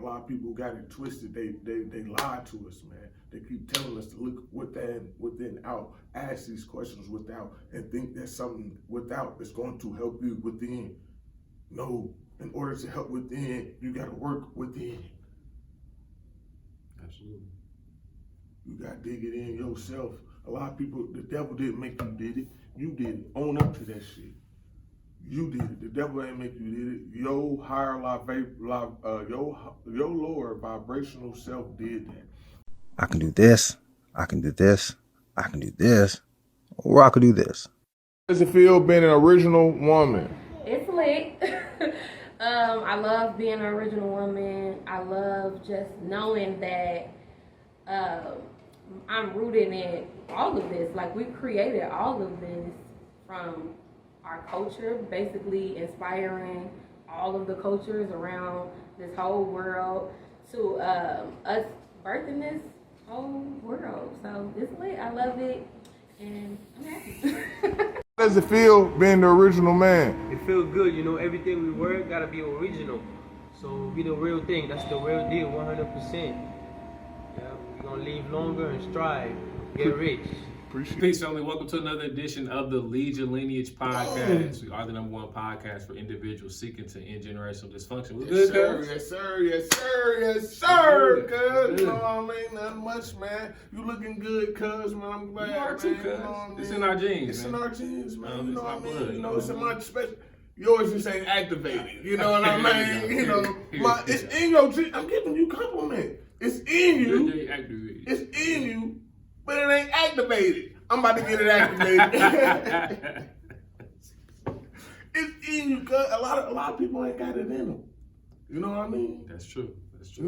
lot of people got it twisted. They lie to us, man. They keep telling us to look within out, ask these questions without, and think that something without is going to help you within. No, in order to help within, you got to work within. Absolutely. You got to dig it in yourself. A lot of people, the devil didn't make you did it. You did it. Own up to that shit. You did it. The devil ain't make you did it. Your higher your lower vibrational self did that. I can do this. I can do this. I can do this. Or I could do this. How does it feel being an original woman? It's lit. I love being an original woman. I love just knowing that I'm rooted in all of this. Like, we created all of this from our culture, basically inspiring all of the cultures around this whole world to us birthing this whole world. So it's lit. I love it, and I'm happy. How does it feel being the original man? It feels good, you know, everything we work gotta be original. So be the real thing, that's the real deal, 100%. Yeah, we're gonna live longer and strive, get rich. Peace, family. Welcome to another edition of the Lead Your Lineage podcast. We are the #1 podcast for individuals seeking to end generational dysfunction. What's good, cuz? Yes, sir. Cuz, you know what I mean? Nothing much, man. You looking good, cuz, man. I'm glad. You are too, man. cuz. You know what I mean? It's in our genes, It's man. in our genes, man. You It's know what I our mean? blood, You know, you it's know in what I my special. Yours just ain't activated. You know what I mean? Here You know, you go. it's in your genes. I'm giving you compliment. It's in you. They activated. It's in you, but it ain't activated. I'm about to get it activated. It's in you, cuz a lot of people ain't got it in them. You know what I mean? That's true. That's true.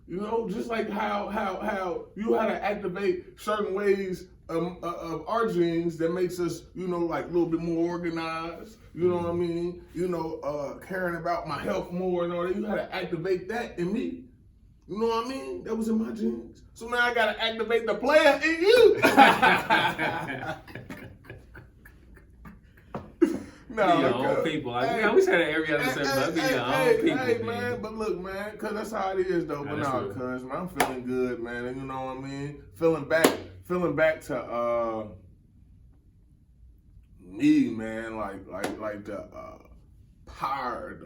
You know, just like how you had to activate certain ways of our genes that makes us, you know, like a little bit more organized. You know what I mean? You know, caring about my health more and all that. You had to activate that in me. You know what I mean? That was in my genes. So now I gotta activate the player in you. No, be your own people. Like, we say that every other segment. Be your own people, hey, man. But look, man, cause that's how it is, though. But no, cuz, man, I'm feeling good, man. And you know what I mean? Feeling back to me, man. Like the power,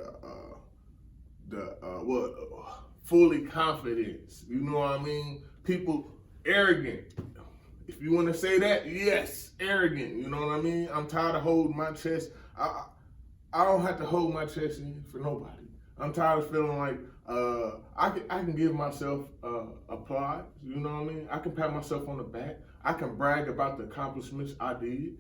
fully confidence. You know what I mean? People arrogant. If you want to say that, yes, arrogant. You know what I mean? I'm tired of holding my chest. I don't have to hold my chest in for nobody. I'm tired of feeling like I can give myself applause. You know what I mean? I can pat myself on the back. I can brag about the accomplishments I did.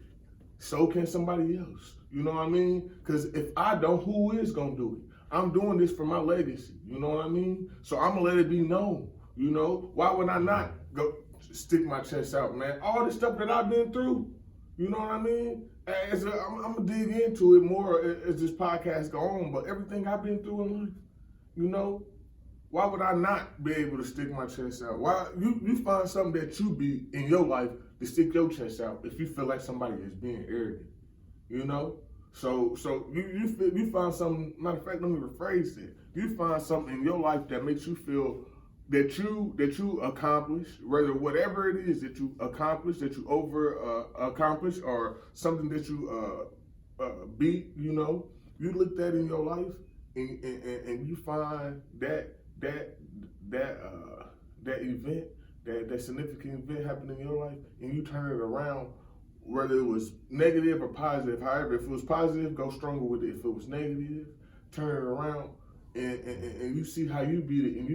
So can somebody else. You know what I mean? Because if I don't, who is gonna do it? I'm doing this for my legacy. You know what I mean? So I'm gonna let it be known. You know, why would I not go stick my chest out, man? All the stuff that I've been through, you know what I mean? I'm gonna dig into it more as this podcast go on, but everything I've been through in life, you know, why would I not be able to stick my chest out? Why you find something that you be in your life to stick your chest out if you feel like somebody is being arrogant, you know? So you find something. Matter of fact, let me rephrase it. You find something in your life that makes you feel that you accomplish, whether whatever it is that you accomplish, that you accomplish, or something that you beat. You know, you look that in your life, and you find that event, that significant event happened in your life, and you turn it around. Whether it was negative or positive, however, if it was positive, go stronger with it. If it was negative, turn it around, and you see how you beat it, and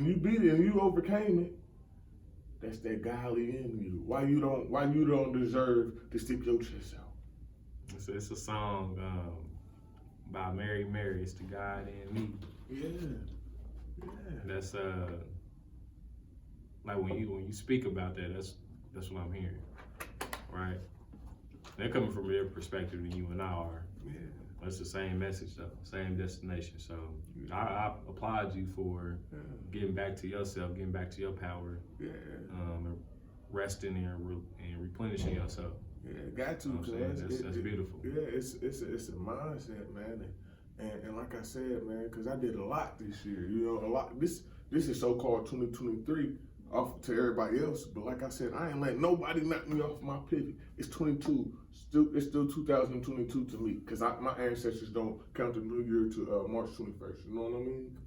you beat it, and you overcame it. That's that godly in you. Why you don't deserve to stick your chest out? It's a song by Mary. It's the God in me. Yeah. That's like when you speak about that. That's what I'm hearing, right? They're coming from their perspective than you and I are. Yeah. That's the same message though, same destination. So I applaud you for getting back to yourself, getting back to your power, resting and replenishing yourself. Yeah, got to, cause that's beautiful. Yeah, it's a mindset, man, And like I said, man, because I did a lot this year, you know, a lot. This is so-called 2023 off to everybody else, but like I said, I ain't letting nobody knock me off my pivot. It's 22, it's still 2022 to me, because my ancestors don't count the new year to March 21st, you know what I mean?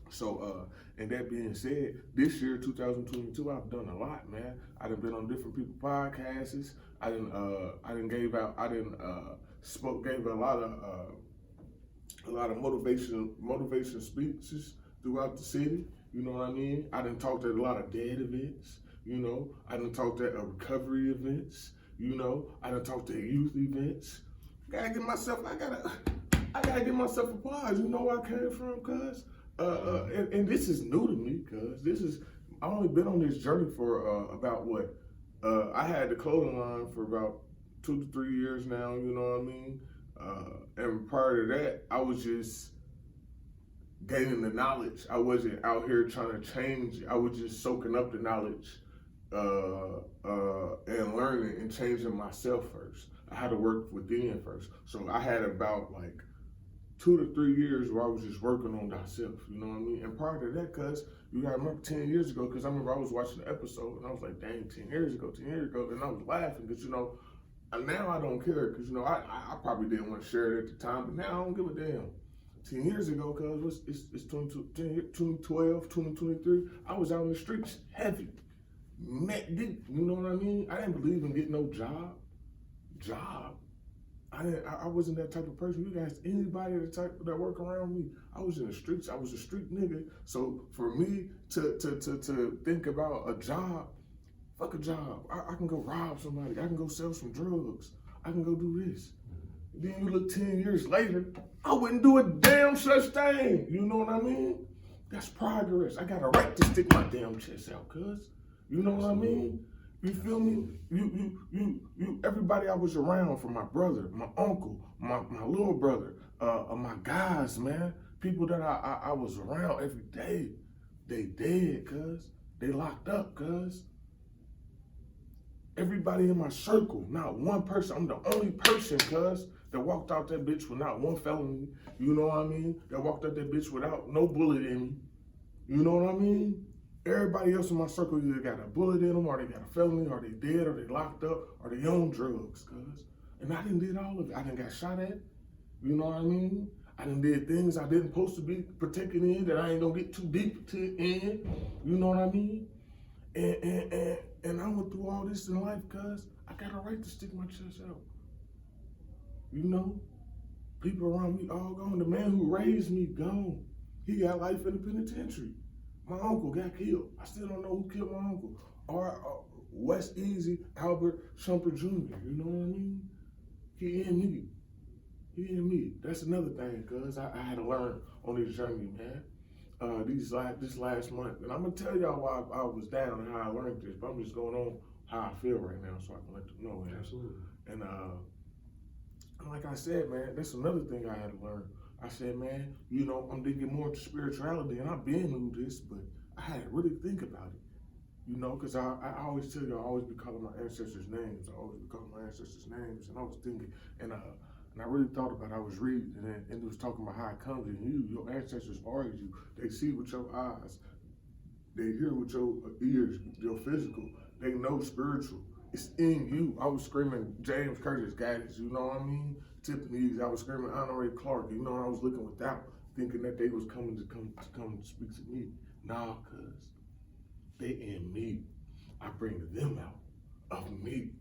So, and that being said, this year, 2022, I've done a lot, man. I done been on different people's podcasts. I gave a lot of motivation speeches throughout the city. You know what I mean? I done talked at a lot of dead events. You know, I done talked at recovery events. You know, I done talked at youth events. I gotta give myself applause. You know where I came from, cuz. And this is new to me, cuz I only been on this journey for about what? I had the clothing line for about 2 to 3 years now, you know what I mean? And prior to that, I was just gaining the knowledge. I wasn't out here trying to change. I was just soaking up the knowledge and learning and changing myself first. I had to work within first. So I had about like 2 to 3 years where I was just working on myself, you know what I mean? And prior to that, cuz, you gotta remember 10 years ago, because I remember I was watching the episode and I was like, dang, 10 years ago, and I was laughing because, you know, now I don't care, because, you know, I probably didn't want to share it at the time, but now I don't give a damn. 10 years ago, cuz, it's 2012, 2023, I was out in the streets heavy, neck deep, you know what I mean? I didn't believe in getting no job. I wasn't that type of person. You guys, anybody that work around me, I was in the streets. I was a street nigga. So for me to think about a job, fuck a job. I can go rob somebody. I can go sell some drugs. I can go do this. Then you look 10 years later, I wouldn't do a damn such thing. You know what I mean? That's progress. I got a right to stick my damn chest out, cuz. You know what I mean? You feel me? You everybody I was around, from my brother, my uncle, my little brother, my guys, man, people that I was around every day, they dead, cuz. They locked up, cuz. Everybody in my circle, not one person, I'm the only person, cuz, that walked out that bitch with not one felony, you know what I mean? That walked out that bitch without no bullet in me, you know what I mean? Everybody else in my circle either got a bullet in them, or they got a felony, or they dead, or they locked up, or they on drugs, cuz. And I done did all of it. I done got shot at, you know what I mean? I done did things I didn't supposed to be protected in, that I ain't gonna get too deep in, you know what I mean? And I went through all this in life, cuz. I got a right to stick my chest out. You know? People around me all gone. The man who raised me, gone. He got life in the penitentiary. My uncle got killed. I still don't know who killed my uncle. Or West Easy, Albert Shumper Jr., you know what I mean? He and me. That's another thing, cuz I had to learn on this journey, man. This last month. And I'm gonna tell y'all why I was down and how I learned this, but I'm just going on how I feel right now so I can let them know. Man. Absolutely. And like I said, man, that's another thing I had to learn. I said, man, you know, I'm digging more into spirituality, and I've been through this, but I had to really think about it, you know, because I always tell you, I always be calling my ancestors' names. And I was thinking, and I really thought about it. I was reading, and it was talking about how it comes in you. Your ancestors are you. They see with your eyes. They hear with your ears, your physical. They know spiritual. It's in you. I was screaming James Curtis guidance, you know what I mean? Tiffany's, I was screaming Honoré Clark, you know, I was looking without, thinking that they was coming to speak to me. Nah, cuz they in me. I bring them out of me.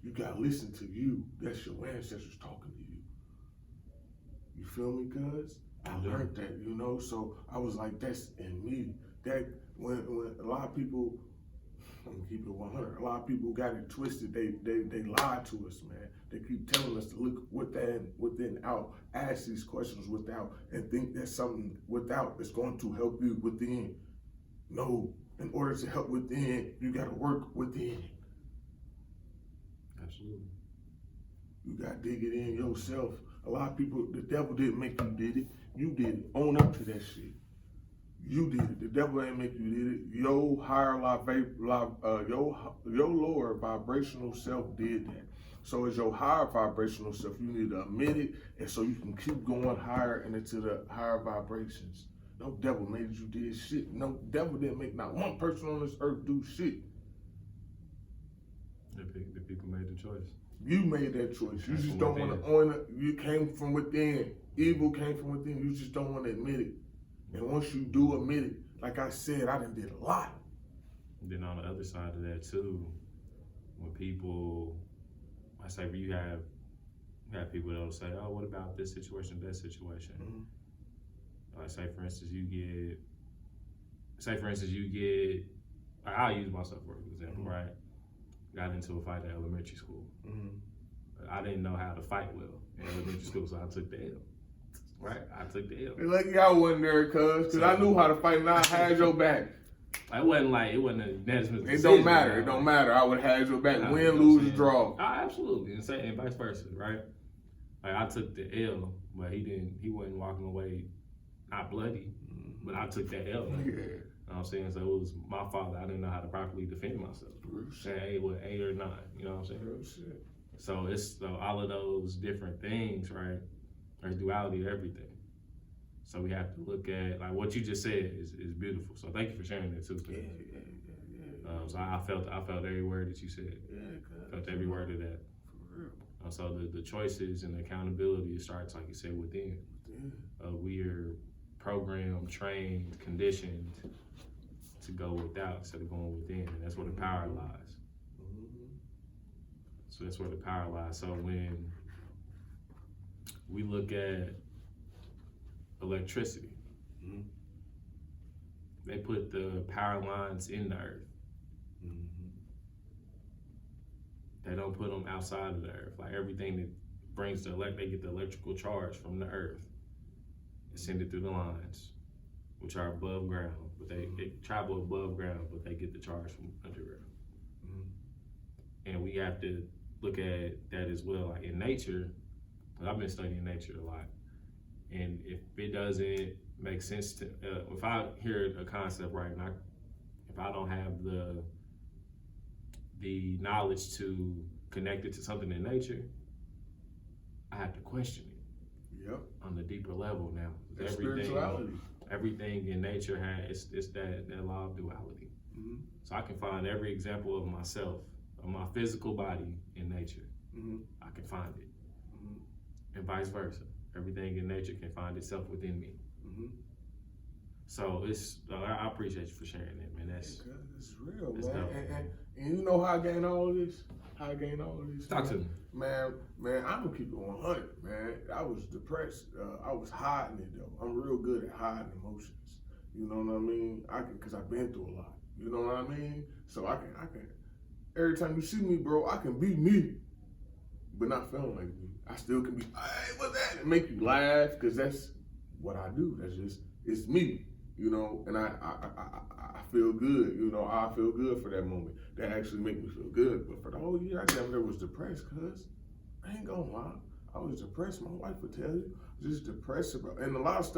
You gotta listen to you. That's your ancestors talking to you. You feel me, cuz? I learned that, you know, so I was like, that's in me. That when a lot of people, I'm gonna keep it 100. A lot of people got it twisted. They lied to us, man. They keep telling us to look within out, ask these questions without, and think that something without is going to help you within. No, in order to help within, you gotta work within. Absolutely. You gotta dig it in yourself. A lot of people, the devil didn't make you did it. You did it. Own up to that shit. You did it. The devil ain't make you did it. Your higher your lower vibrational self did that. So as your higher vibrational self, you need to admit it, and so you can keep going higher and into the higher vibrations. No devil made you did shit. No devil didn't make not one person on this earth do shit. The people made the choice. You made that choice. You just From don't want within. to own it. You came from within. Evil came from within. You just don't want to admit it. And once you do admit it, like I said, I done did a lot. And then on the other side of that too, when people, I say you have people that'll say, oh, what about this situation, that situation? Like say for instance you get, like, I'll use myself for example, right? Got into a fight at elementary school. I didn't know how to fight well in elementary school, so I took the L. Right? I took the L. Like y'all wasn't there, cause I knew how to fight and I had your back. It wasn't a unanimous It don't matter. It don't matter. I would have your back. Win, lose, draw. Oh, absolutely. And vice versa, right? Like I took the L, but he wasn't walking away not bloody, but I took that L. Yeah. You know what I'm saying? So it was my fault. I didn't know how to properly defend myself. Say 8 or 9, you know what I'm saying? Real shit. So it's all of those different things, right? There's duality to everything. So we have to look at, like what you just said is beautiful. So thank you for sharing that too. Yeah. So I felt every word that you said. Yeah, Felt every word of that. For real. So the choices and the accountability, it starts, like you said, within. Yeah. We are programmed, trained, conditioned to go without instead of going within. And that's where the power lies. So that's where the power lies. So when we look at electricity, they put the power lines in the earth. They don't put them outside of the earth. Like everything that brings they get the electrical charge from the earth and send it through the lines, which are above ground, but they travel above ground, but they get the charge from underground. And we have to look at that as well. Like in nature, I've been studying nature a lot, and if it doesn't make sense to, if I hear a concept right, and if I don't have the knowledge to connect it to something in nature, I have to question it. Yep. On the deeper level now. That's spirituality. Everything in nature has it's that law of duality. So I can find every example of myself, of my physical body in nature. I can find it. And vice versa. Everything in nature can find itself within me. So I appreciate you for sharing that, man. That's real, that's man. dope. And you know how I gained all of this? Talk to me. Man, I'm gonna keep it 100, man. I was depressed. I was hiding it though. I'm real good at hiding emotions. You know what I mean? Cause I've been through a lot. You know what I mean? So I can. Every time you see me, bro, I can be me, but not feeling like me. I still can be. Hey, what's that? It make you laugh, cause that's what I do. It's me. You know, and I feel good. You know, I feel good for that moment. That actually make me feel good. But for the whole year, I damn near was depressed, cuz I ain't gonna lie. I was depressed. My wife would tell you. Just depressed about, and a lot of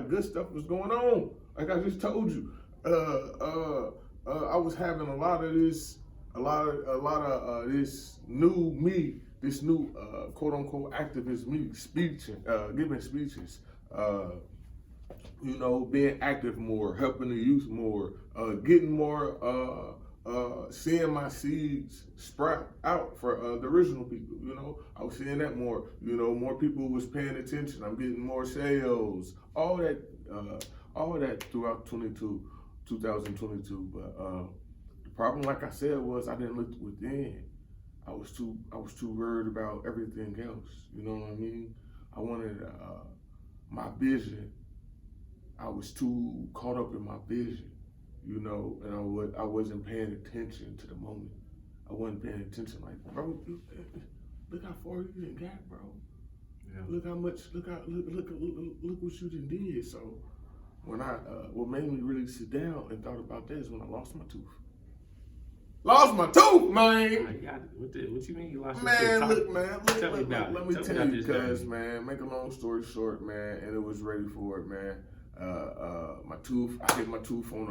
good stuff was going on. Like I just told you. I was having a lot of this new me, this new quote unquote activist me, giving speeches. You know, being active more, helping the youth more, getting more, seeing my seeds sprout out for the original people. You know, I was seeing that more. You know, more people was paying attention. I'm getting more sales. All that throughout 2022. But the problem, like I said, was I didn't look within. I was too worried about everything else. You know what I mean? I wanted my vision. I was too caught up in my vision, you know, and I wasn't paying attention to the moment. I wasn't paying attention, like, bro, look how far you done got, bro. Yeah. Look what you done did. So when what made me really sit down and thought about that is when I lost my tooth. Lost my tooth, man. What you mean you lost your man, tooth? Let me tell you, cuz, journey. man, make a long story short, man, and it was ready for it, man. My tooth, I hit my tooth on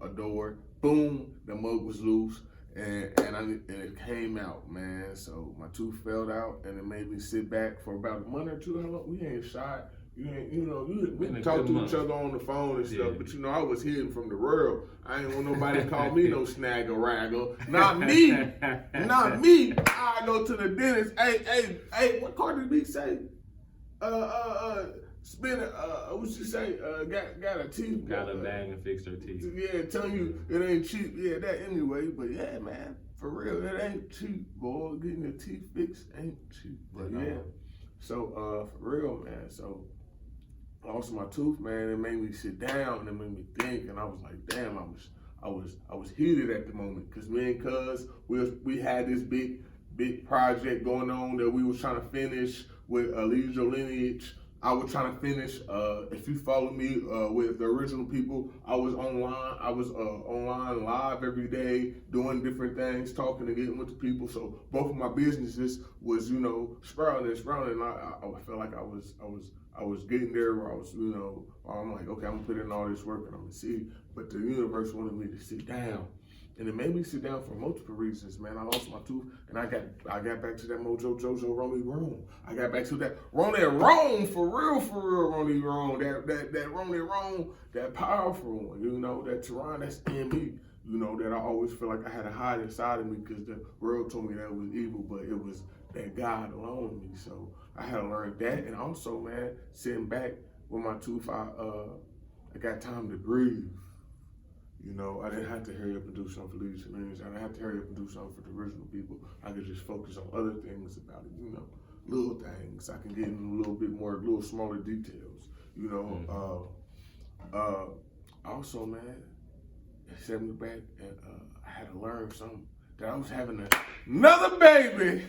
a door. Boom, the mug was loose, and it came out, man. So my tooth fell out, and it made me sit back for about a month or two. How long? We ain't shot. We talk to each other on the phone and stuff, but I was hidden from the world. I ain't want nobody to call me no snagger ragger. Not me. Not me. I go to the dentist. Hey, what Cardi B say? Spin what she say? Got a teeth. Got a bag and fixed her teeth. Yeah, telling you it ain't cheap. Yeah, that anyway. But yeah, man, for real, it ain't cheap, boy. Getting your teeth fixed ain't cheap. But yeah. So for real, man. So I lost my tooth, man. It made me sit down and it made me think, and I was like, damn, I was heated at the moment because me and Cuz we had this big project going on that we was trying to finish with Lead Your Lineage. I was trying to finish. If you follow me with the original people, I was online. I was online live every day, doing different things, talking and getting with the people. So both of my businesses was, sprouting and sprouting. I felt like I was getting there where I was, I'm like, okay, I'm gonna put in all this work and I'm gonna see. But the universe wanted me to sit down. And it made me sit down for multiple reasons, man. I lost my tooth, and I got back to that Mojo Jojo Rolly Rome. I got back to that Rolly Rome, for real, Rolly Rome. That Rolly Rome, that powerful one, that Tehran that's in me, that I always feel like I had to hide inside of me because the world told me that it was evil, but it was that God alone in me. So I had to learn that, and also, man, sitting back with my tooth, I got time to breathe. I didn't have to hurry up and do something for Lead Your Lineage. I didn't have to hurry up and do something for the original people. I could just focus on other things about it, little things. I can get in a little bit more, little smaller details, Also, man, it set me back, and I had to learn something, that I was having another baby.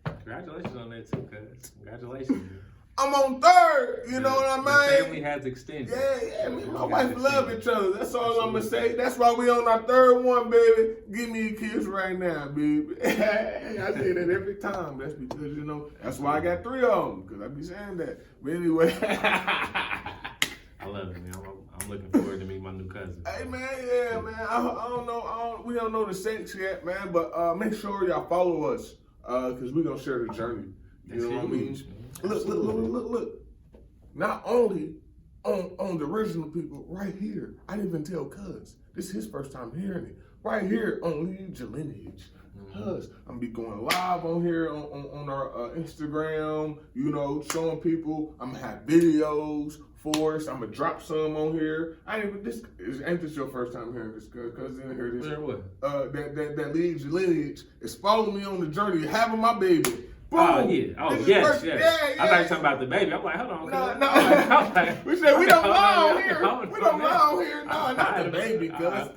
Congratulations on that too, cuz. Congratulations. I'm on third, you know what I mean? The family has extended. Yeah, me and my wife love each other. That's all I'm gonna say. That's why we on our third one, baby. Give me a kiss right now, baby. I say that every time. That's because, that's why I got 3 of them, because I be saying that. But anyway. I love it, man. I'm looking forward to meet my new cousin. Hey, man, yeah, man. I don't know. We don't know the sex yet, man, but make sure y'all follow us, because we're gonna share the journey. You know what I mean? Look. Not only on the original people right here. I didn't even tell Cuz. This is his first time hearing it. Right here on Lead Your Lineage. Cuz I'm gonna be going live on here on our Instagram, showing people. I'm gonna have videos for us. I'm gonna drop some on here. Ain't this your first time hearing this? Cuz didn't hear this. What? That Lead Your Lineage is following me on the journey of having my baby. Oh, yeah. Oh, yes. Yeah. I thought you were talking about the baby. I'm like, hold on. No. We said we don't lie on here. We don't lie on here. No, not the baby, cuz.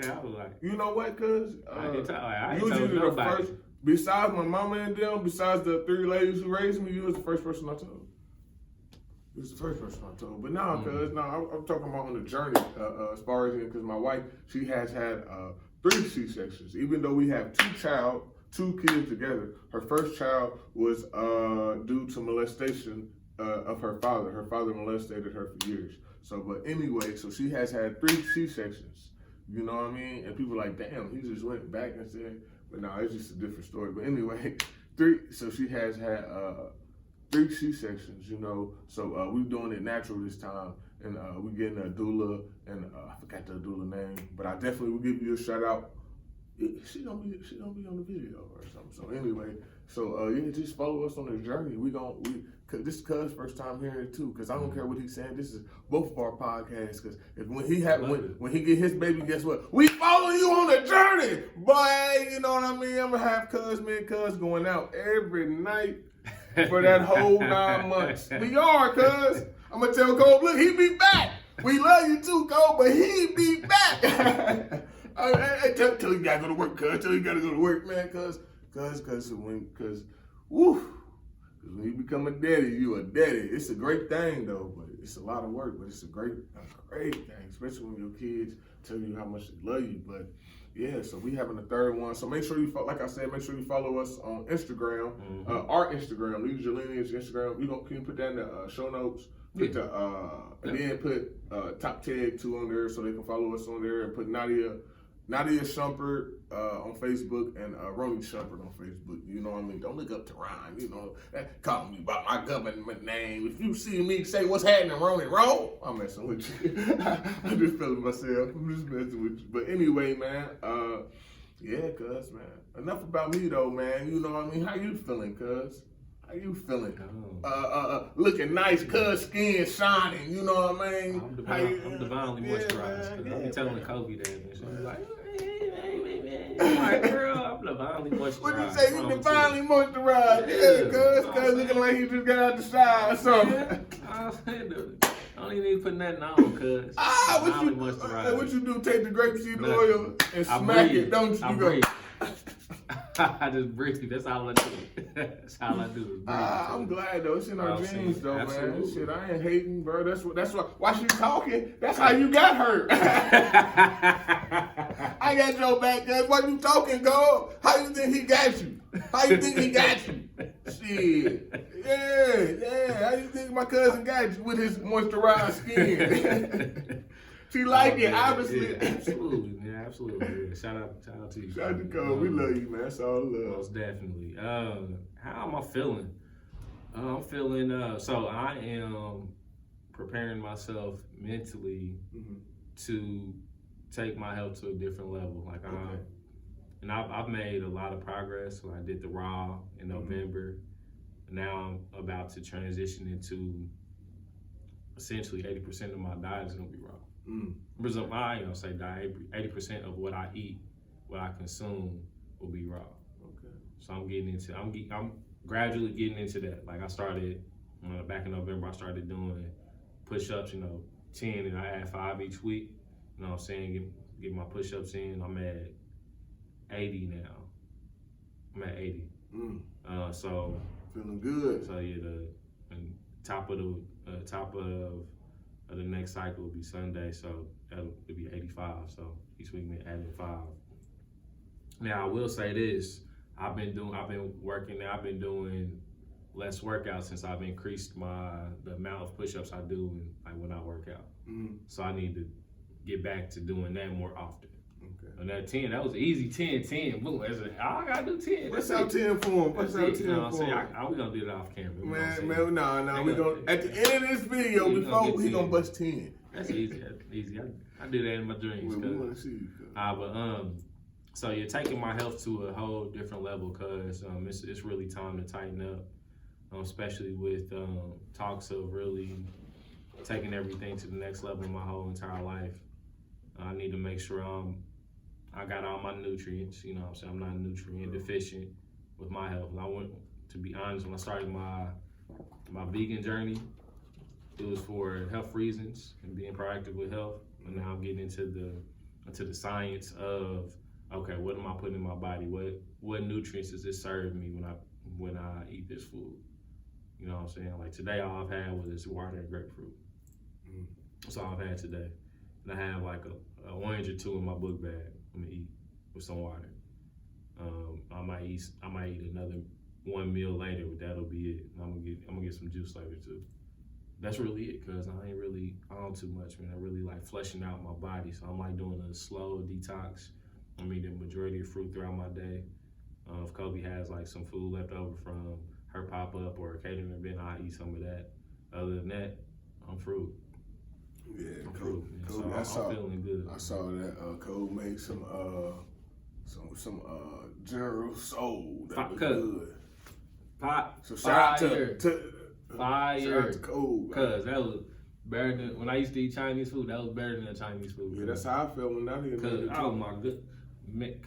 You know what, cuz? I didn't tell. I You was told usually the nobody. first, besides my mama and them, besides the 3 ladies who raised me, you was the first person I told. You was the first person I told. But no, cuz, I'm talking about on the journey, as far as, because my wife, she has had 3 C-sections. Even though we have 2 kids together. Her first child was due to molestation of her father. Her father molested her for years. So, but anyway, so she has had 3 C-sections. You know what I mean? And people are like, damn, he just went back and said, but no, it's just a different story. But anyway, 3. So she has had 3 C-sections. So we're doing it natural this time, and we're getting a doula, and I forgot the doula name, but I definitely will give you a shout out. She gonna be on the video or something. So anyway, just follow us on the journey. This is Cuz' first time hearing it too. Cause I don't care what he's saying. This is both of our podcasts. Cause when he get his baby, guess what? We follow you on the journey, boy. You know what I mean? I'm gonna have me and Cuz going out every night for that whole 9 months. We are, Cuz. I'm gonna tell Cole, look, he be back. We love you too, Cole, but he be back. Hey, tell you gotta go to work, Cuz. Tell you gotta go to work, man, cause when you become a daddy, you a daddy. It's a great thing though, but it's a lot of work, but it's a great thing, especially when your kids tell you how much they love you. But yeah, so we having a 3rd one. So make sure you, like I said, make sure you follow us on Instagram, our Instagram, Lead Your Lineage Instagram. Can you put that in the show notes? Put and then put top tag 2 on there so they can follow us on there, and put Nadia Nadia Shumpert on Facebook and Ronnie Shumpert on Facebook. You know what I mean? Don't look up to Ryan. You know, call me by my government name. If you see me say what's happening, Ronnie, wrong. I'm messing with you. I'm just feeling myself. I'm just messing with you. But anyway, man. Yeah, cuz, man. Enough about me though, man. You know what I mean? How you feeling, cuz? How you feeling? Looking nice, cuz skin shining. You know what I mean? I'm divinely moisturized. Yeah, I be man. telling Kobe that, and she'll be like, I'm like, girl, I'm divinely moisturized. What you say? You divinely moisturized? Yeah, cuz looking like you just got out the shower or something. I don't even need to put nothing on, cuz. What you do? Take the grapeseed oil and smack it, don't you? I breathe. I just breathe. That's all I do. That's all I do. Is breathe. I'm glad though. It's in our genes though, absolutely. man. Shit, I ain't hating, bro. That's why. Why she talking? That's how you got hurt. I got your back, cuz. Why you talking, girl? How you think he got you? How you think he got you? Shit. Yeah. How you think my cousin got you with his moisturized skin? She like it, obviously. Yeah, absolutely, man. Absolutely. Yeah. Shout out to you. Shout out to Cole. We love you, man. That's all love. Most definitely. How am I feeling? I'm feeling. So I am preparing myself mentally to take my health to a different level. Like I've made a lot of progress. So I did the raw in November. Now I'm about to transition into essentially 80% of my diet is gonna be raw. Because I say diet, 80% of what I eat, what I consume, will be raw. Okay. So I'm gradually getting into that. Like I started back in November. I started doing push-ups, 10, and I add 5 each week. You know what I'm saying? Get my push-ups in. I'm at 80 now. I'm at 80. So feeling good. So yeah, the top of the next cycle will be Sunday, so it'll be 85. So each week we're adding 5. Now I will say this: I've been working. I've been doing less workouts since I've increased the amount of push-ups I do when I work out. So I need to get back to doing that more often. Okay. And that 10, that was easy. 10. Boom. I gotta do 10. What's out 10 for him? What's out 10 You know what I'm for saying? him? We gonna do it off camera. Man, no. We gonna at the end of this video, he gonna bust 10. That's easy. I do that in my dreams. We wanna see you. So you're taking my health to a whole different level, cause it's really time to tighten up, especially with talks of really taking everything to the next level in my whole entire life. I need to make sure I got all my nutrients. You know what I'm saying? I'm not nutrient deficient with my health. I want to be honest. When I started my vegan journey, it was for health reasons and being proactive with health. And now I'm getting into the science of, okay, what am I putting in my body? What nutrients does it serve me when I eat this food? You know what I'm saying? Like today, all I've had was water and grapefruit. That's all I've had today. And I have like a orange or 2 in my book bag. I'm gonna eat with some water. I might eat another 1 meal later, but that'll be it. And I'm gonna get some juice later too. That's really it, cause I ain't really on too much, man. I really like fleshing out my body, so I'm like doing a slow detox. I'm eating the majority of fruit throughout my day. If Kobe has like some food left over from her pop-up or a catering event, I eat some of that. Other than that, I'm fruit. Yeah, Kobe, so I'm feeling good. I saw that Cole made some General Soul that was good. So shout out to Cole. Cause that was better than when I used to eat Chinese food. That was better than Chinese food. Yeah, that's how I felt when I did it. Oh my good.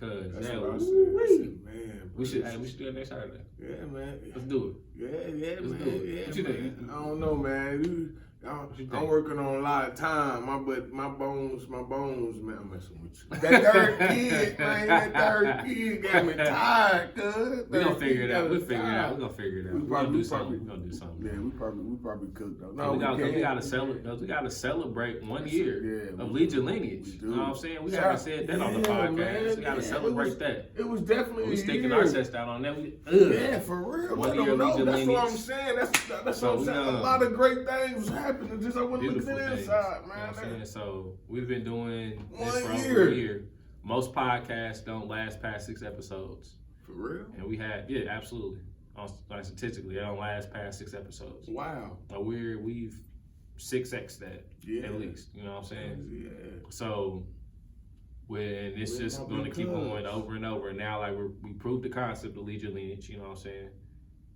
Cause that's that what was, I said. Man, we should do it next Saturday. Yeah, man. Let's do it. Yeah, Let's man. do it. Yeah, What you man. think? I don't know, man. I'm working on a lot of time. My bones, man. I'm messing with you. That third kid, man. That third kid got me tired, cuz. We gonna figure it out. We're gonna figure it out. We're gonna do something. Yeah, we probably cooked though. No, we gotta celebrate. We gotta celebrate 1 year of Lead Your Lineage. You know what I'm saying? We haven't said that on the podcast. Man, we gotta celebrate that. It was definitely we sticking our chest out on that. Yeah, for real. 1 year of Lead Your That's Lineage. what I'm saying. That's what I'm saying. A lot of great things was happening. Just I wasn't looking inside, man. You know what I'm saying? So we've been doing this 1 for over year. a year. most podcasts don't last past 6 episodes. For real? And we had, yeah, absolutely. Like statistically, they don't last past 6 episodes. Wow. Like we've 6x that at least. You know what I'm saying? Yeah. So when it's just going to keep going over and over. And now, like we proved the concept of lead your lineage. You know what I'm saying?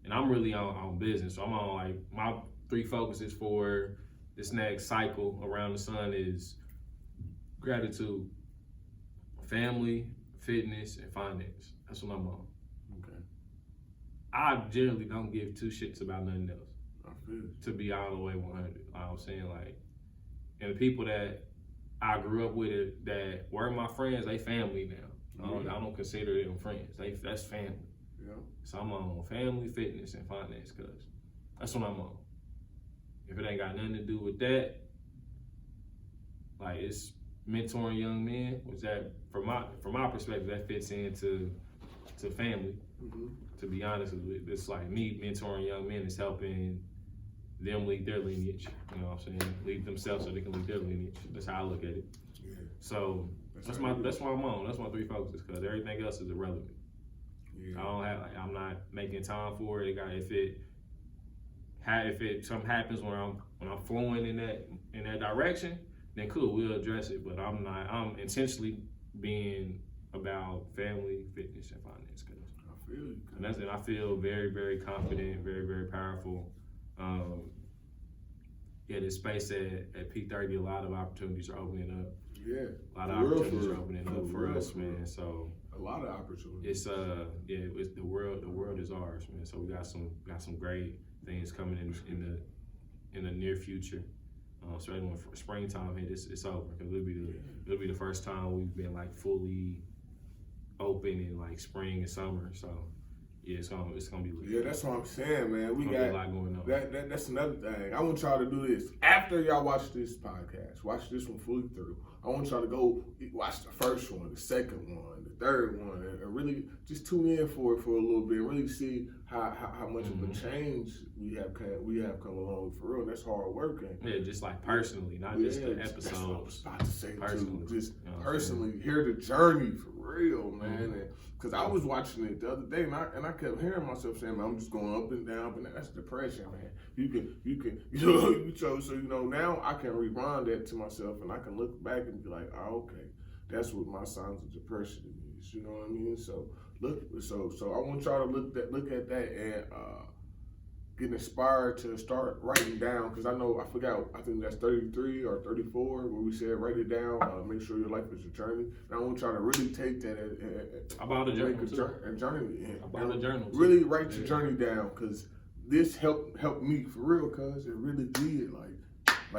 And I'm really on business. So I'm on like my 3 focuses for this next cycle around the sun is gratitude, family, fitness, and finance. That's what I'm on. Okay. I generally don't give 2 shits about nothing else. I feel you. To be all the way 100. I'm saying, like, and the people that I grew up with that were my friends, they family now. I don't consider them friends. That's family. Yeah. So I'm on family, fitness, and finance, cause that's what I'm on. If it ain't got nothing to do with that, like it's mentoring young men, which that from my perspective that fits into family. Mm-hmm. To be honest with you, it's like me mentoring young men is helping them lead their lineage. You know what I'm saying? Lead themselves so they can lead their lineage. That's how I look at it. Yeah. So that's what I'm on. That's my 3 focuses, because everything else is irrelevant. Yeah. I'm not making time for it. If something happens when I'm flowing in that direction, then cool, we'll address it. But I'm intentionally being about family, fitness, and finance. I feel you. And I feel very, very confident, very, very powerful. This space at P30, a lot of opportunities are opening up. Yeah. A lot of opportunities are opening up for us, man. So a lot of opportunities. It's the world is ours, man. So we got some great things coming in the near future. Especially when springtime hit, it's over. Cause it'll be the first time we've been like fully open in like spring and summer. So yeah, it's gonna be lit. Yeah, that's what I'm saying, man. We got a lot going on. That's another thing. I want y'all to do this after y'all watch this podcast. Watch this one fully through. I want y'all to go watch the first one, the second one, the third one, and really just tune in for it for a little bit. And really see how much of a change we have come along with. For real, that's hard working. Yeah, just like personally, not just the episodes. That's what I was about to say personally. too. Just personally, hear the journey for real, man. Mm-hmm. Because I was watching it the other day, and I kept hearing myself saying, man, I'm just going up and down, but that's depression, man. You can, so now I can rewind that to myself, and I can look back and be like, oh, okay, that's what my signs of depression is. You know what I mean? So I want y'all to look at that and get inspired to start writing down, because I think that's 33 or 34 where we said write it down, make sure your life is a journey. And I want y'all to really take that about a journal about a journal. Really write your journey down, because this helped me for real, cuz it really did. Like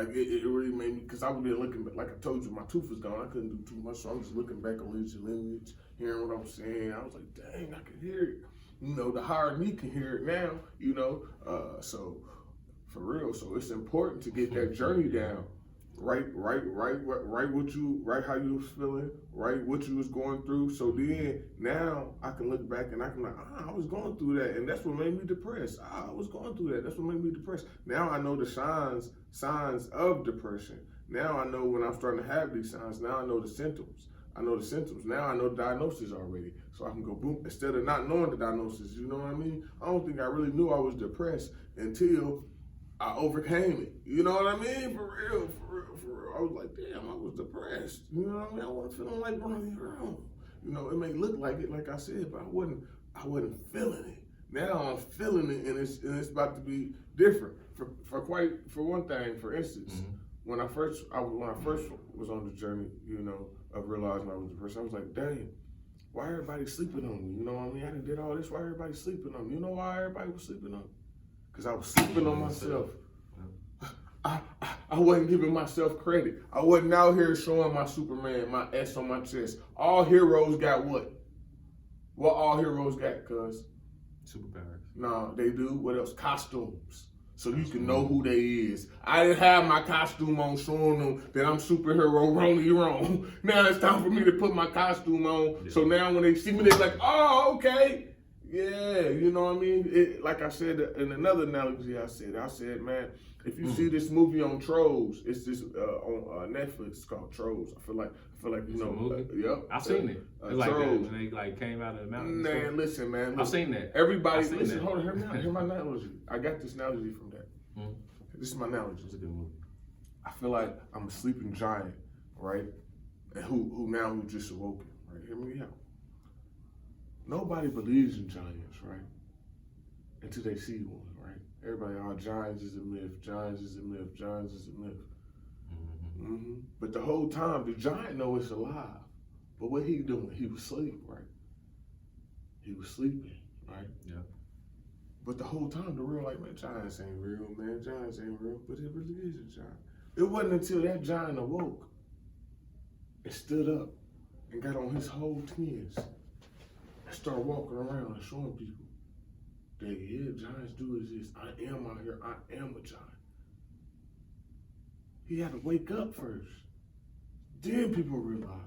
it really made me, because I was been looking, like I told you, my tooth was gone. I couldn't do too much, so I'm just looking back on lineage, hearing what I'm saying. I was like, dang, I could hear it. The higher me can hear it now, so for real. So it's important to get that journey down. Write how you was feeling, write what you was going through. So then now I can look back and I can like, I was going through that, and that's what made me depressed. I was going through that. That's what made me depressed. Now I know the signs of depression. Now I know when I'm starting to have these signs. Now I know the symptoms. Now I know the diagnosis already. So I can go boom, instead of not knowing the diagnosis, you know what I mean? I don't think I really knew I was depressed until I overcame it. You know what I mean? For real. I was like, damn, I was depressed. You know what I mean? I wasn't feeling like running around. It may look like it, like I said, but I wasn't feeling it. Now I'm feeling it, and it's about to be different. For one thing, for instance, when I first was on the journey, of realizing I was depressed, I was like, dang, why everybody sleeping on me? You know what I mean? I done did all this. Why everybody sleeping on me? You know why everybody was sleeping on me? Because I was sleeping on myself. I wasn't giving myself credit. I wasn't out here showing my Superman, my S on my chest. All heroes got what? What all heroes got, cuz? Superpowers. No, they do. What else? Costumes. So you can know who they is. I didn't have my costume on showing them that I'm superhero wrong. Now it's time for me to put my costume on. Yeah. So now when they see me, they're like, oh, okay. Yeah, you know what I mean? Like I said in another analogy, I said, man, If you see this movie on Trolls, it's this on Netflix. It's called Trolls. I feel like you It's a know. movie? Yep. I've seen it. It's like that Trolls. when they like came out of the mountain. Man, listen, man. I've seen that. Everybody, I've seen listen. that. Hold on, hear me out. Hear my analogy. I got this analogy from that. Mhm. This is my analogy. It's a good movie. I feel like I'm a sleeping giant, right? And who now just awoken, right? Hear me out. Nobody believes in giants, right? Until they see one, right? Everybody, giants is a myth, giants is a myth, giants is a myth. But the whole time, the giant know it's alive. But what he doing? He was asleep, right? He was sleeping, right? Yeah. But the whole time, the real like, man, giants ain't real, man. Giants ain't real. But it really is a giant. It wasn't until that giant awoke and stood up and got on his whole tens and started walking around and showing people that, yeah, giants do exist. I am out here. I am a giant. He had to wake up first. Then people realized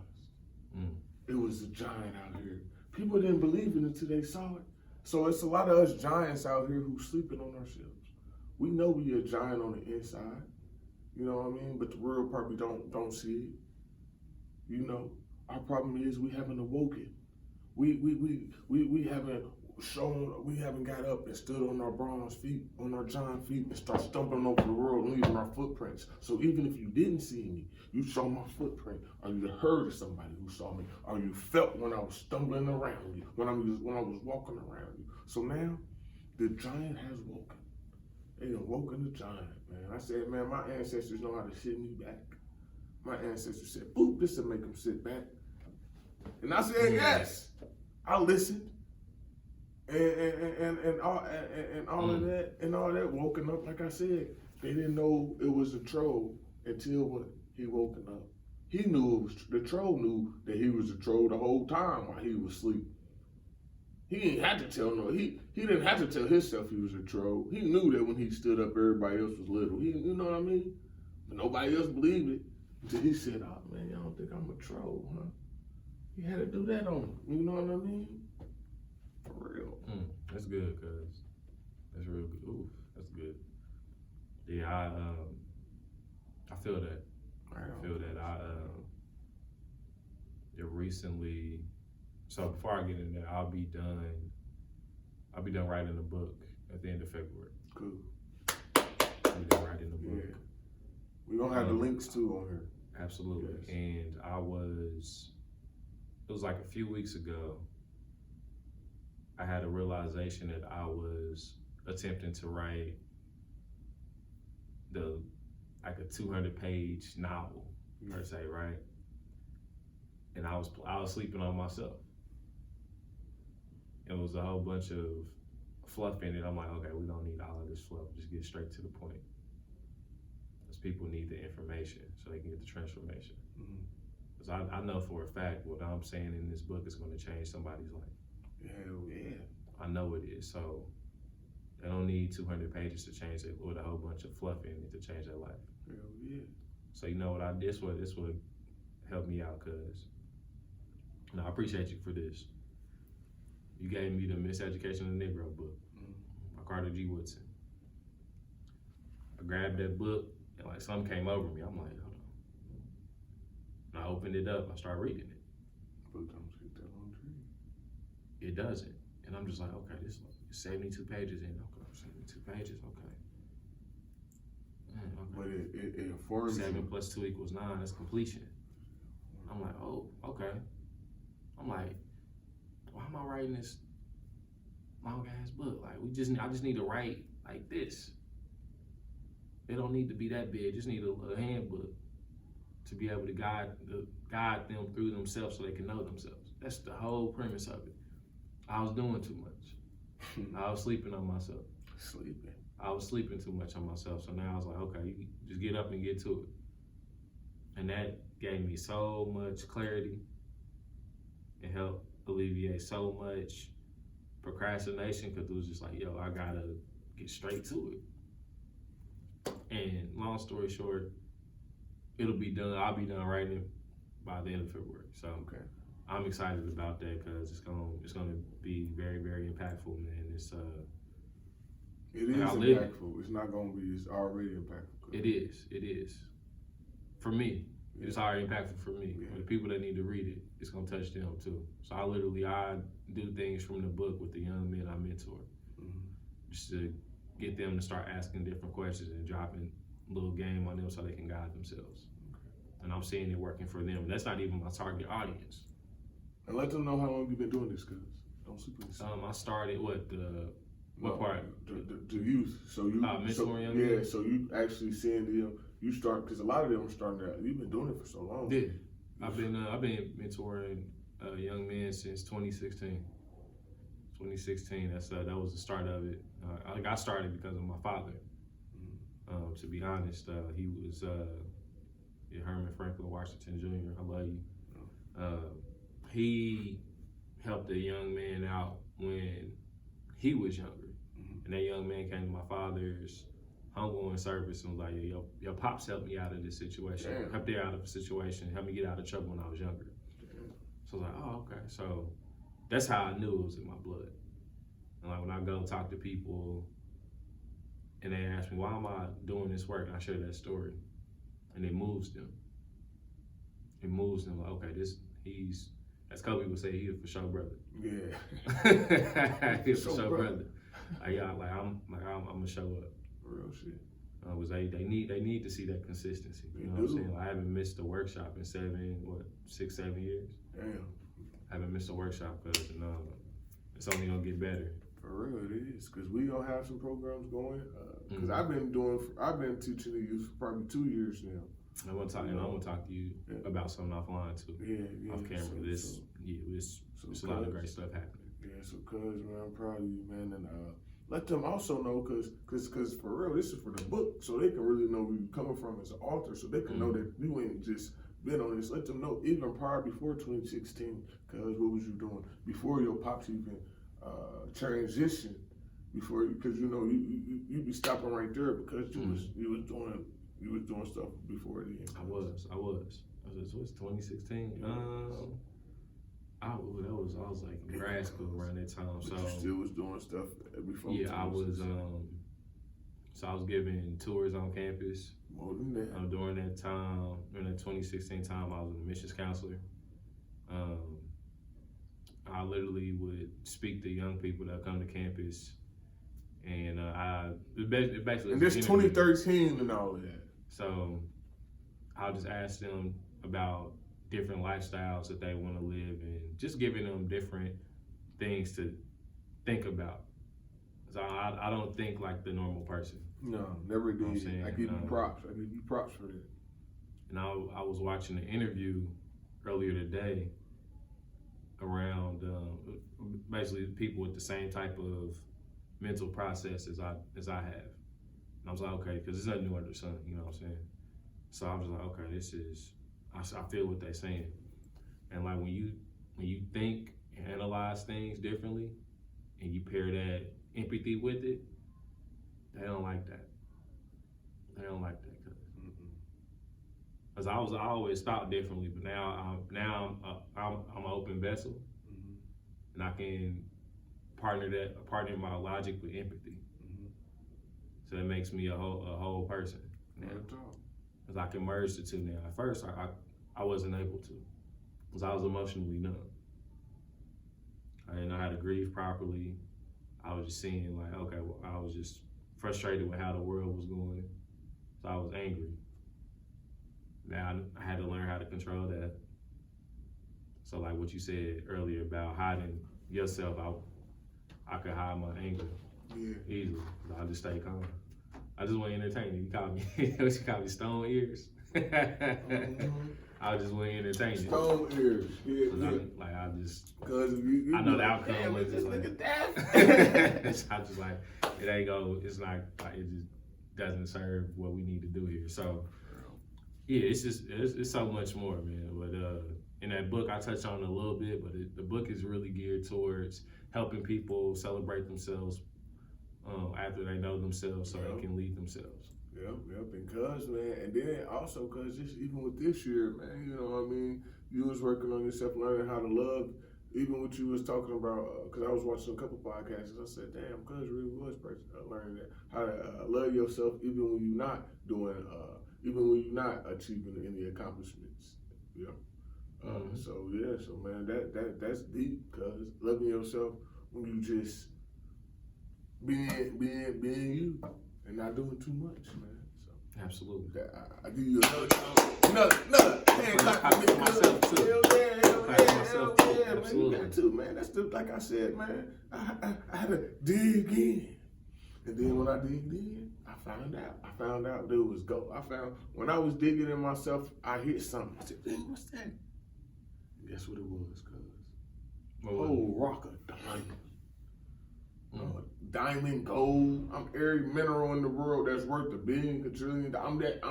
it was a giant out here. People didn't believe it until they saw it. So it's a lot of us giants out here who sleeping on ourselves. We know we a giant on the inside. You know what I mean? But the world probably don't see it. You know, our problem is we haven't awoken. We haven't shown, we haven't got up and stood on our bronze feet, on our giant feet, and start stumbling over the world and leaving our footprints. So even if you didn't see me, you saw my footprint, or you heard of somebody who saw me, or you felt when I was stumbling around you, when I was walking around you. So now, the giant has woken. They done woken the giant, man. I said, man, my ancestors know how to sit me back. My ancestors said, boop, this will make them sit back. And I said, yes. I listened. And all of that, and all that, woken up, like I said, they didn't know it was a troll until when he woken up. He knew it was, the troll knew that he was a troll the whole time while he was asleep. He didn't have to tell he didn't have to tell himself he was a troll. He knew that when he stood up, everybody else was little. You know what I mean? But nobody else believed it until he said, oh man, y'all don't think I'm a troll, huh? He had to do that on him. You know what I mean? For real. That's good, cuz that's real good. Ooh, that's good. Yeah, I feel that. I feel that. Recently, so before I get in there, I'll be done writing the book at the end of February. Cool. I'll be done writing the book. Yeah. We're gonna have the links too on here. Absolutely. Yes. And it was like a few weeks ago, I had a realization that I was attempting to write like a 200-page novel, per se, right? And I was sleeping on myself. It was a whole bunch of fluff in it. I'm like, okay, we don't need all of this fluff. Just get straight to the point. Because people need the information so they can get the transformation. Because I know for a fact what I'm saying in this book is going to change somebody's life. Hell yeah. I know it is. So they don't need 200 pages to change it with a whole bunch of fluff in it to change their life. Hell yeah. So you know what, this would help me out, cause I appreciate you for this. You gave me the Miseducation of the Negro book by Carter G. Woodson. I grabbed that book and like something came over me. I'm like, hold on. And I opened it up, I started reading it. Book don't take that long to read. It doesn't. And I'm just like, okay, this is 72 pages in. Okay, 72 pages, okay. But it informs 7 plus 2 equals 9, that's completion. I'm like, oh, okay. I'm like, why am I writing this long ass book? Like I just need to write like this. They don't need to be that big, just need a handbook to be able to guide them through themselves so they can know themselves. That's the whole premise of it. I was doing too much. I was sleeping on myself. I was sleeping too much on myself. So now I was like, okay, you just get up and get to it. And that gave me so much clarity. It helped alleviate so much procrastination because it was just like, yo, I gotta get straight to it. And long story short, it'll be done. I'll be done writing by the end of February. So okay. I'm excited about that because it's gonna be very, very impactful, man. It is and I live it. impactful. It's not gonna be. It's already impactful. It is. It is. For me, it's already impactful for me. Yeah. For the people that need to read it, it's gonna touch them too. So I do things from the book with the young men I mentor, just to get them to start asking different questions and dropping a little game on them so they can guide themselves. And I'm seeing it working for them. That's not even my target audience. And let them know how long you've been doing this, cuz. Don't sleep on this. I started what part? The youth. So you mentoring young men. men? So you actually seeing them. You start because a lot of them are starting out. You've been doing it for so long. Yeah, I've been mentoring young men since 2016. 2016. That was the start of it. I got started because of my father. To be honest, he was Herman Franklin Washington Jr. I love you. He helped a young man out when he was younger, and that young man came to my father's homegoing service and was like, "Yeah, your pops helped me out of this situation. Damn. Helped me out of a situation. Helped me get out of trouble when I was younger." Damn. So I was like, "Oh, okay." So that's how I knew it was in my blood. And like when I go talk to people and they ask me, why am I doing this work? And I share that story. And it moves them. It moves them like, okay, he's, as Kobe would say, he's a for sure brother. Yeah. He's a for sure brother. I'm gonna show up. Real shit. They need to see that consistency. You know what I'm saying? Like, I haven't missed a workshop in 6, 7 years. Damn. I haven't missed a workshop because it's only gonna get better. For real, it is. Because we gonna have some programs going. Because I've been teaching the youth for probably 2 years now. I'm gonna talk to you about something offline too. Yeah. Off camera. It's a lot of great stuff happening. Yeah, so cuz man, I'm proud of you, man, and let them also know, cause for real, this is for the book, so they can really know where you're coming from as an author, so they can know that you ain't just been on this. Let them know even prior, before 2016, cuz what was you doing before your pops even transitioned, because you know you be stopping right there because you was doing stuff before then. I was. It was 2016. I was like in grad school around that time. But so you still was doing stuff before. Yeah, I was. So I was giving tours on campus. More than that. During that time, during that 2016 time, I was an admissions counselor. I literally would speak to young people that come to campus, and it basically. And this 2013 and all of that. So I'll just ask them about different lifestyles that they want to live and just giving them different things to think about. So I don't think like the normal person. No, never did. You know I give you props. I give you props for that. And I was watching an interview earlier today around basically people with the same type of mental process as I have. And I was like, okay, because there's nothing new under the sun, you know what I'm saying? So I was like, okay, I feel what they're saying. And like when you think and analyze things differently and you pair that empathy with it, they don't like that. They don't like that. Because I always thought differently, but now I'm an open vessel, and I can partner my logic with empathy. So that makes me a whole person now. Because I can merge the two now. At first, I wasn't able to, because I was emotionally numb. I didn't know how to grieve properly. I was just seeing like, okay, well, I was just frustrated with how the world was going, so I was angry. Now I had to learn how to control that. So like what you said earlier about hiding yourself, I could hide my anger easily. I just stay calm. I just want to entertain you. You call me, you call me stone ears. I just want to entertain you. Stone ears. Yeah. I just, because I know the outcome. Damn, was just look like, at that. I just like, it ain't go. It's like it just doesn't serve what we need to do here. So yeah, it's so much more, man. But in that book, I touched on it a little bit, but the book is really geared towards helping people celebrate themselves after they know themselves, so they can lead themselves. Yep. And cuz, man, and then also cuz just even with this year, man, you know what I mean, you was working on yourself, learning how to love even what you was talking about, because I was watching a couple podcasts, and I said, damn, cuz really was learning that how to love yourself even when you're not doing, even when you're not achieving any accomplishments. You know. So yeah, so man, that's deep, cuz loving yourself when you just being you and not doing too much, man. So Absolutely. I give you another hand clap for me, myself too. Hell yeah, man. Absolutely. You got to, man. That's the, like I said, man. I had to dig in, and then when I digged in, I found out there was gold. When I was digging in myself, I hit something. I said, "Dang, what's that?" Guess what it was, cuz? Whole rock of diamond. Diamond, gold. I'm every mineral in the world that's worth $1 billion, quadrillion. I'm that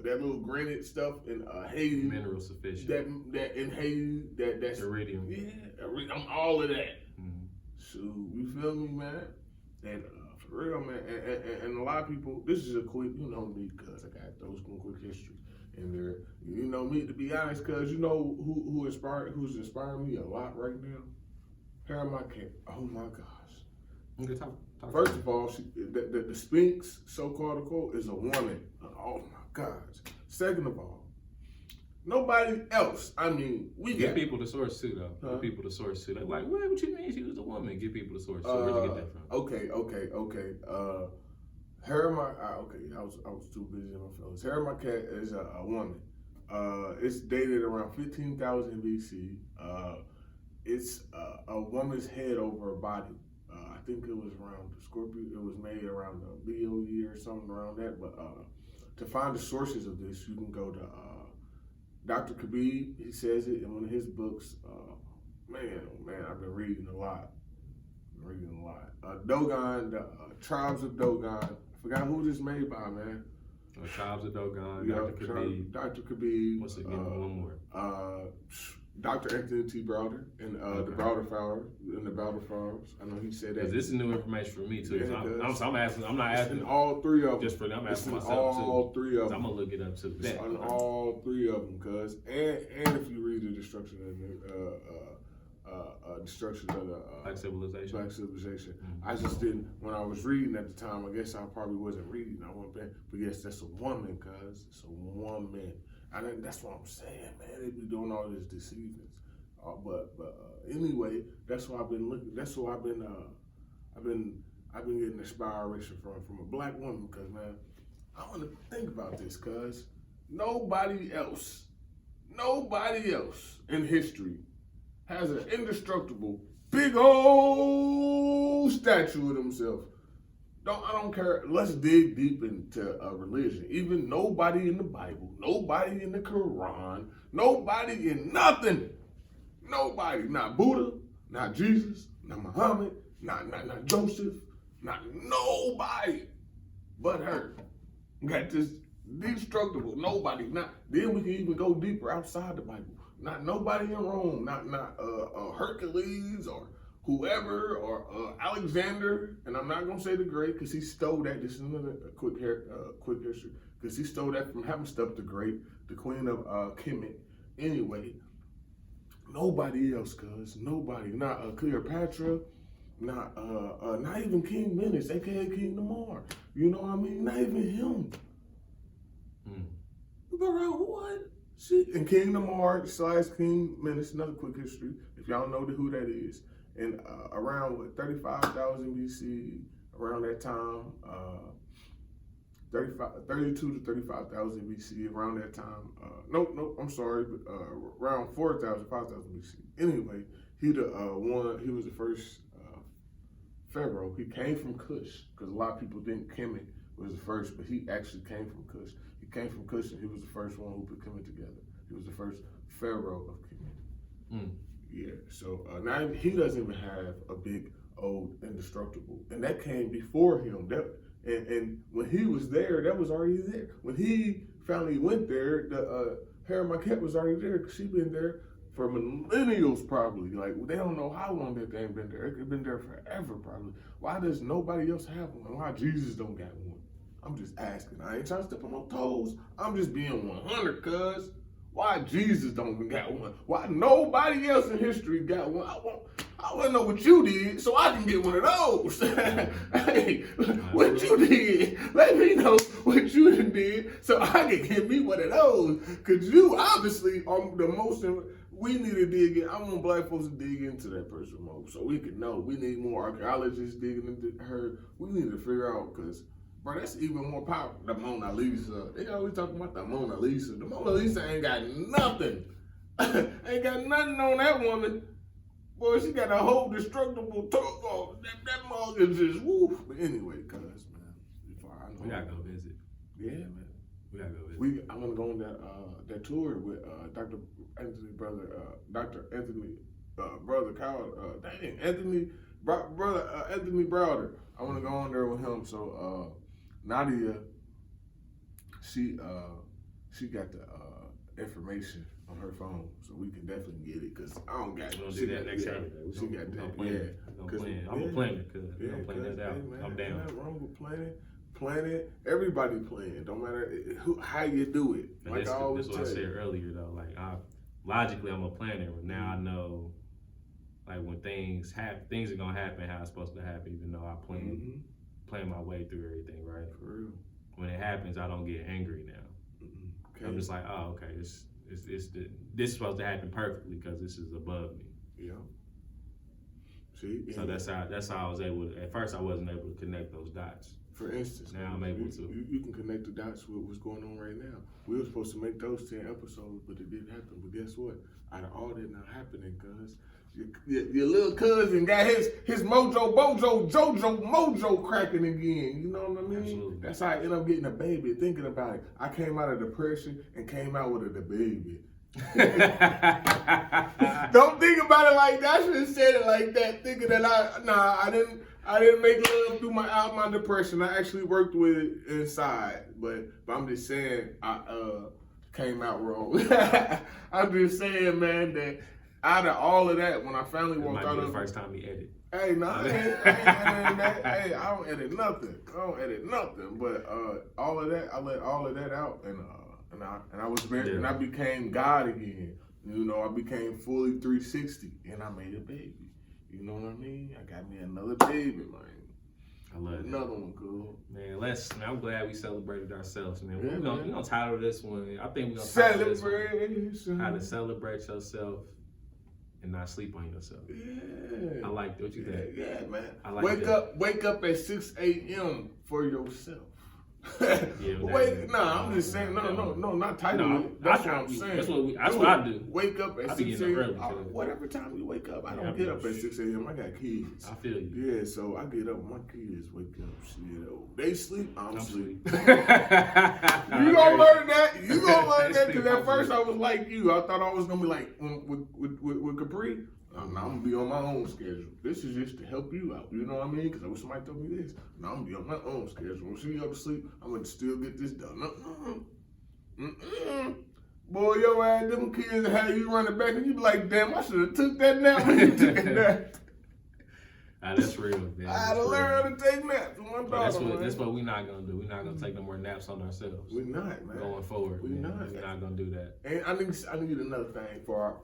little granite stuff in Haiti. Mineral sufficient. That in Haiti, that's iridium. Yeah, I'm all of that. Shoot, you feel me, man? And for real, man. And a lot of people. This is a quick, you know me, cuz I got those quick history. And there, you know me, to be honest, cuz you know who's inspiring me a lot right now? Harry my cat. Oh my gosh. Okay, talk First of all, the Sphinx, so-called quote, is a woman. Oh my gosh. Second of all, nobody else. I mean, we Give got people the source too, though. Give people the source too. They're like, what you mean she was a woman? Give people the source too. Where'd you get that from? Okay. Harry my I was too busy in my feelings. Harry my cat is a woman. It's dated around 15,000 BC. It's a woman's head over a body. I think it was around the Scorpio. It was made around the Leo year or something around that. But to find the sources of this, you can go to Dr. Khabib. He says it in one of his books. Man, I've been reading a lot. Dogon, the tribes of Dogon. I forgot who this made by, man. Tribes of Dogon, Dr. Khabib. Dr. Khabib. What's it? Give me one more. Dr. Anthony T. Browder and the Browder Flowers. I know he said that. This is new information for me too. Yeah, I'm asking. I'm not asking all three of them. Just for them. I'm asking myself too. All three of them. I'm gonna look it up too. It's on all three of them, cuz. And if you read the destruction of the Black civilization. I just didn't. When I was reading at the time, I guess I probably wasn't reading. I went back, but yes, that's a woman, cuz. It's a woman. That's what I'm saying, man. They be doing all this deceiving. But anyway, that's why I've been looking. That's why I've been getting inspiration from a black woman. Cause man, I want to think about this. Cause nobody else in history has an indestructible big old statue of themselves. I don't care. Let's dig deep into religion. Even nobody in the Bible, nobody in the Quran, nobody in nothing. Nobody, not Buddha, not Jesus, not Muhammad, not Joseph, not nobody but her. Got this destructible. Nobody. Then we can even go deeper outside the Bible. Not nobody in Rome. Not Hercules or whoever or Alexander, and I'm not gonna say the Great because he stole that. This is another quick history because he stole that from having stuff the Great, the Queen of Kemet. Anyway, nobody else, cuz nobody, not Cleopatra, not even King Minos, aka King Namor. You know what I mean? Not even him. Bro, what? Shit. And King Namor / King Minos, another quick history. If y'all know who that is. And around 35,000 BC, around that time, 32 to 35,000 BC, around that time. Nope, I'm sorry, but around 4,000, 5,000 BC. Anyway, he was the first pharaoh. He came from Kush, because a lot of people think Kemet was the first, but he actually came from Kush. He came from Kush, and he was the first one who put Kemet together. He was the first pharaoh of Kemet. Yeah, so now he doesn't even have a big, old, indestructible. And that came before him. And when he was there, that was already there. When he finally went there, the Harry Marquette was already there because she'd been there for millennials probably. Like, they don't know how long that thing been there. It could have been there forever probably. Why does nobody else have one? Why Jesus don't got one? I'm just asking. I ain't trying to step on no toes. I'm just being 100, cuz. Why Jesus don't even got one? Why nobody else in history got one? I want to know what you did so I can get one of those. Hey, what you did? Let me know what you did so I can get me one of those. Because you obviously are the most... We need to dig in. I want black folks to dig into that person more so we can know. We need more archaeologists digging into her. We need to figure out, because, bro, that's even more powerful. The Mona Lisa. They always talking about the Mona Lisa. The Mona Lisa ain't got nothing. Ain't got nothing on that woman. Boy, she got a whole destructible toe. Oh, that mug is just woof. But anyway, cuz, man, before I know, We gotta go visit. Yeah, man. We gotta go visit. I'm gonna go on that tour with Dr. Anthony brother Kyle. Anthony Browder. I want to go on there with him. So Nadia, she got the information on her phone, so we can definitely get it. Cause I don't got. We're gonna do that next Saturday. She got that. Yeah. I'm a planner, cause we're gonna plan that out. Man, I'm down. Nothing wrong with planning. Everybody playing. Don't matter how you do it. But Like I always that's what I tell you. said earlier though. Like logically I'm a planner, but now I know like when things are gonna happen how it's supposed to happen, even though I plan my way through everything, right? For real. When it happens, I don't get angry now. Okay. I'm just like, oh, okay, this is supposed to happen perfectly because this is above me. Yeah. See. So that's how I was able to. At first, I wasn't able to connect those dots. For instance, Now I'm able to. You can connect the dots with what's going on right now. We were supposed to make those 10 episodes, but it didn't happen. But guess what? Out of all that not happening, cuz your little cousin got his mojo cracking again. You know what I mean? Absolutely. That's how I ended up getting a baby. Thinking about it, I came out of depression and came out with a baby. Don't think about it like that. I should have said it like that. Thinking that I didn't make love through my depression. I actually worked with it inside. But I'm just saying I came out wrong. I'm just saying, man, that out of all of that, when I finally walked out of the first time he edited. Hey, no, I ain't editing that. Hey, I don't edit nothing. But all of that, I let all of that out, and I was very, and I became God again. You know, I became fully 360, and I made a baby. You know what I mean? I got me another baby, man. I love it. Another one, cool. Man, I'm glad we celebrated ourselves, man. Yeah, We're gonna title this one. I think we're gonna title this one Celebration. How to Celebrate Yourself and Not Sleep on Yourself. Yeah. I like that. What you think? Yeah, man. I like Wake up at 6 a.m. for yourself. I'm just saying, no, not title. That's what I'm saying. That's what I do. Wake up at 6 a.m. Whatever time you wake up, I don't get up at 6 a.m. I got kids. I feel you. Yeah, so I get up. My kids wake up. Shit, they sleep. I'm asleep. You gonna learn that. Because at first I was like you. I thought I was gonna be like with Capri. I'm gonna be on my own schedule. This is just to help you out. You know what I mean? Because I wish somebody told me this. Now I'm gonna be on my own schedule. When she go to sleep, I'm gonna still get this done. Boy, your ass, them kids had you running back, and you be like, damn, I should have took that nap when you took that nap. That's real, man. I had to learn how to take naps with my daughter. That's what we're not gonna do. We're not gonna take no more naps on ourselves. We're not, man. Going forward, we're not gonna do that. And I need another thing for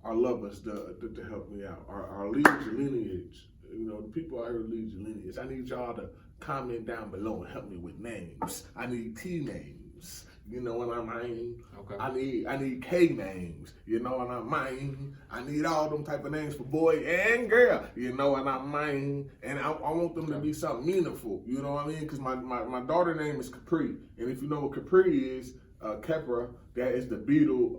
our lovers to help me out. Our lead your lineage. You know, the people out here lead your lineage. I need y'all to comment down below and help me with names. I need T names. You know what I mean? Okay. I need K names. You know what I mean? I need all them type of names for boy and girl. You know what I mean? And I want them to be something meaningful. You know what I mean? Because my daughter name is Capri. And if you know what Capri is, Kepra, that is the beetle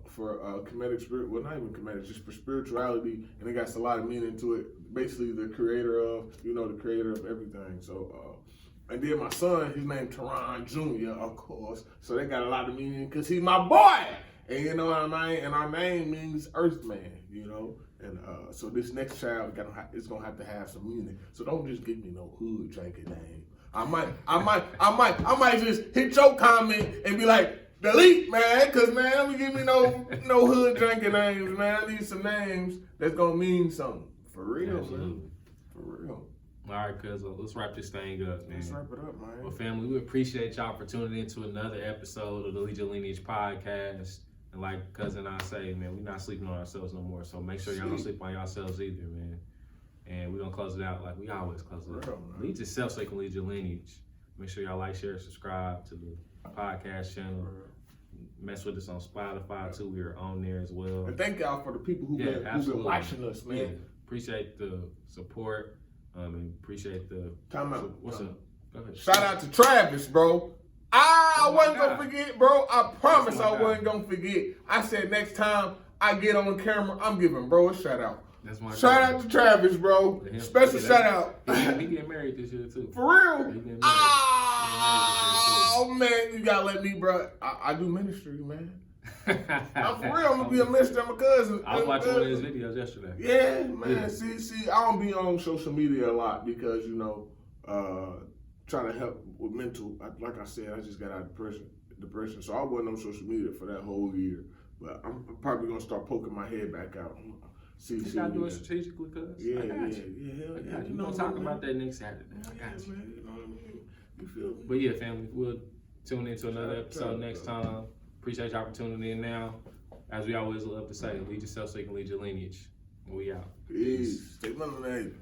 for comedic spirit. Well, not even comedic, just for spirituality, and it got a lot of meaning to it. Basically, the creator of everything. So, and then my son, his name Teron Jr., of course. So they got a lot of meaning because he's my boy. And you know what I mean? And our name means Earthman. You know. And so this next child is gonna have to have some meaning. So don't just give me no hood drinking name. I might just hit your comment and be like, delete, man, cause man, don't give me no hood drinking names, man. I need some names that's gonna mean something. For real, man. For real. All right, cuz let's wrap this thing up, man. Let's wrap it up, man. Well, family, we appreciate y'all for tuning into another episode of the Lead Your Lineage podcast. And like cousin I say, man, we're not sleeping on ourselves no more. So make sure y'all don't sleep on yourselves either, man. And we're gonna close it out like we always close it out. Lead yourself so you can lead your lineage. Make sure y'all like, share, subscribe to the podcast channel. Mess with us on Spotify too. We are on there as well. And thank y'all for the people who've been watching us, man. Yeah. Appreciate the support. And appreciate the Time out. What's up? Go ahead. Shout out to Travis, bro. I wasn't gonna forget, bro. I promise I wasn't gonna forget. I said next time I get on camera, I'm giving bro a shout out. That's my shout out to Travis, bro. Special shout out. He getting married this year too. For real? Oh man, you gotta let me, bro. I do ministry, man. I'm for real. I'm gonna be a minister. I'm a cousin. I was watching one of his videos yesterday. Yeah, man. Yeah. See, I don't be on social media a lot because trying to help with mental. Like I said, I just got out of depression. So I wasn't on social media for that whole year. But I'm probably gonna start poking my head back out. You gotta do it strategically, cuz. Yeah, I got you. Yeah. We're gonna talk about that next Saturday. I got you. Man, you know what I mean? You feel me? But yeah, family, we'll tune into another episode next time. Appreciate y'all for tuning in now. As we always love to say, lead yourself so you can lead your lineage. And we out. Peace. Take my name.